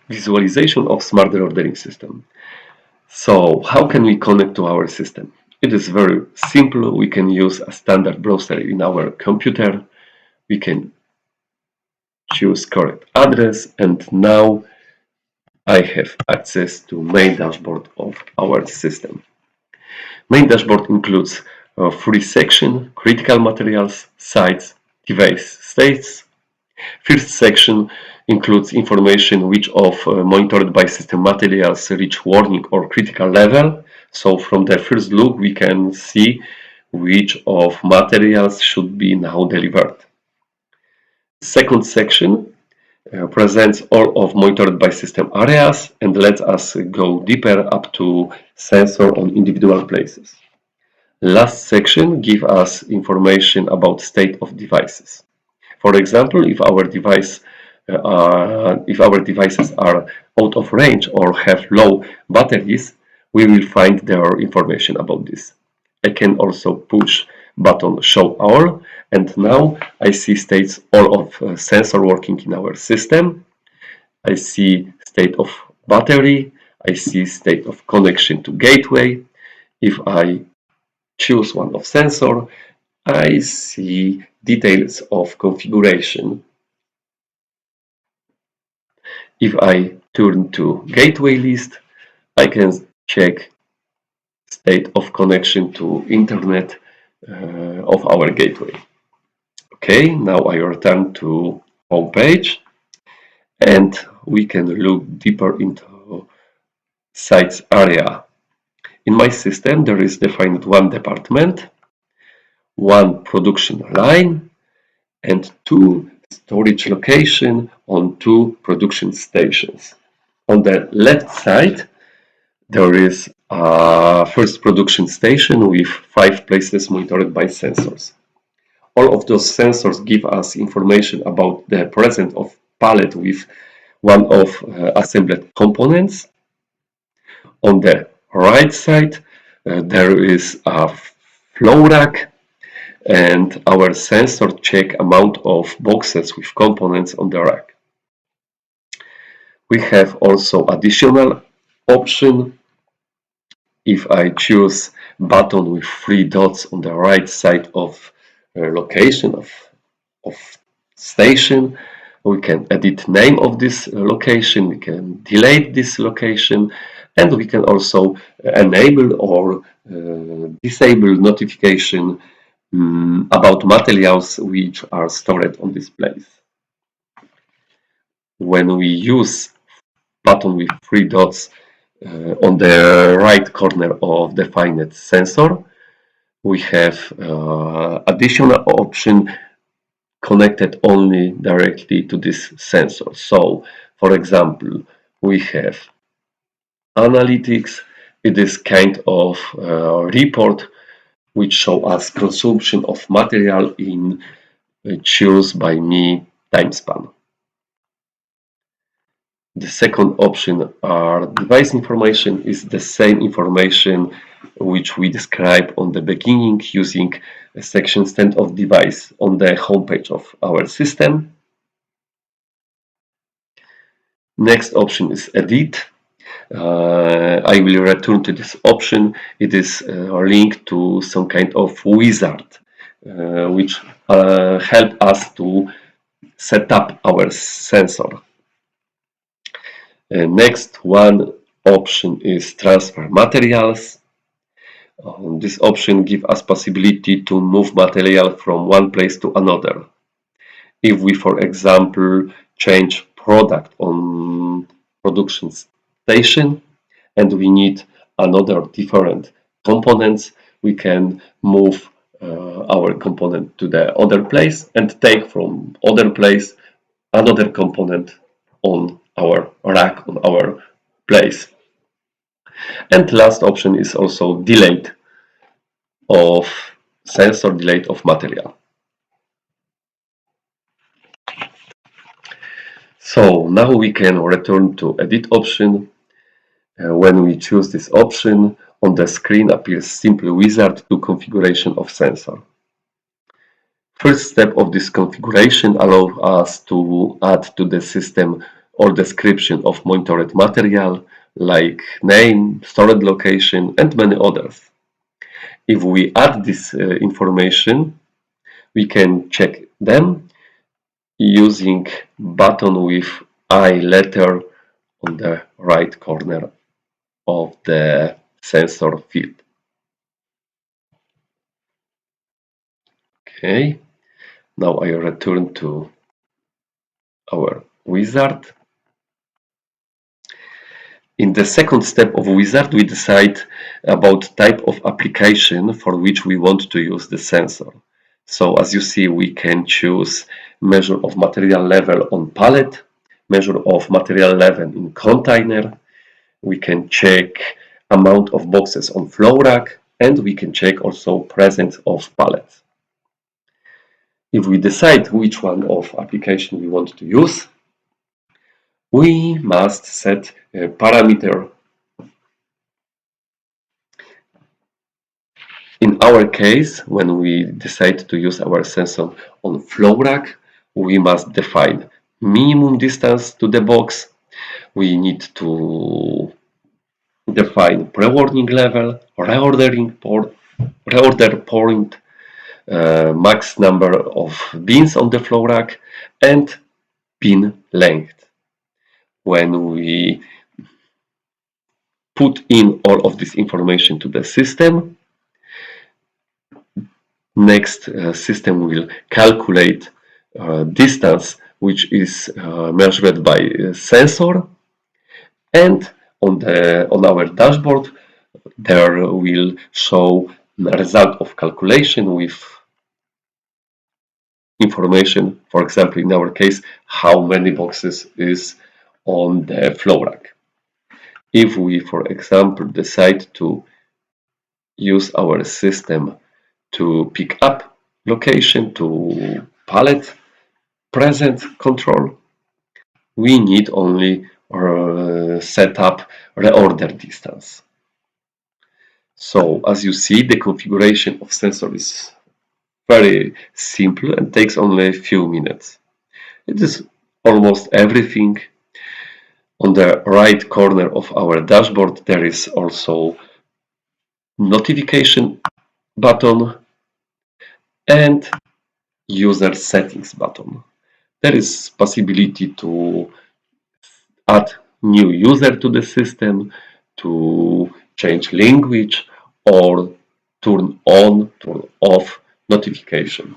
Visualization of smart ordering system. So how can we connect to our system? It is very simple. We can use a standard browser in our computer. We can choose correct address, and now I have access to main dashboard of our system. Main dashboard includes three sections: critical materials, sites, device states. First section includes information which of monitored by system materials reach warning or critical level. So from the first look we can see which of materials should be now delivered. Second section presents all of monitored by system areas and lets us go deeper up to sensor on individual places. Last section gives us information about state of devices. For example, if our devices are out of range or have low batteries, we will find their information about this. I can also push button show all, and now I see states all of sensor working in our system. I see state of battery. I see state of connection to gateway. If I choose one of sensor, I see details of configuration. If I turn to gateway list, I can check state of connection to internet of our gateway. Okay, now I return to home page and we can look deeper into sites area. In my system, there is defined one department, one production line, and two storage location on two production stations. On the left side, there is a first production station with 5 places monitored by sensors. All of those sensors give us information about the presence of pallet with one of assembled components. On the right side, there is a flow rack, and our sensor check amount of boxes with components on the rack. We have also additional option. If I choose button with 3 dots on the right side of location of station, we can edit name of this location, we can delete this location, and we can also enable or disable notification about materials which are stored on this place. When we use button with 3 dots on the right corner of defined sensor, we have additional option connected only directly to this sensor. So, for example, we have analytics. It is kind of report which show us consumption of material in choose by me time span. The second option are device information is the same information which we described on the beginning using a section state of device on the homepage of our system. Next option is edit. I will return to this option. It is linked to some kind of wizard which help us to set up our sensor. Next one option is transfer materials. This option gives us possibility to move material from one place to another. If we, for example, change product on production station and we need another different components, we can move our component to the other place and take from other place another component on our rack, on our place. And last option is also delete of sensor, delete of material. So now we can return to edit option. When we choose this option, on the screen appears simple wizard to configuration of sensor. First step of this configuration allows us to add to the system or description of monitored material like name, storage location, and many others. If we add this information, we can check them using button with I letter on the right corner of the sensor field. Okay, now I return to our wizard. In the second step of wizard, we decide about type of application for which we want to use the sensor. So as you see, we can choose measure of material level on pallet, measure of material level in container. We can check amount of boxes on flow rack, and we can check also presence of pallets. If we decide which one of application we want to use, we must set a parameter. In our case, when we decide to use our sensor on flow rack, we must define minimum distance to the box. We need to define pre-warning level, reorder point, max number of bins on the flow rack, and bin length. When we put in all of this information to the system, next system will calculate distance which is measured by sensor, and on our dashboard there will show the result of calculation with information, for example in our case, how many boxes is on the flow rack. If we, for example, decide to use our system to pick up location, to pallet present control, we need only set up reorder distance. So as you see, the configuration of sensor is very simple and takes only a few minutes. It is almost everything. On the right corner of our dashboard there is also notification button and user settings button. There is possibility to add new user to the system, to change language, or turn on, turn off notification.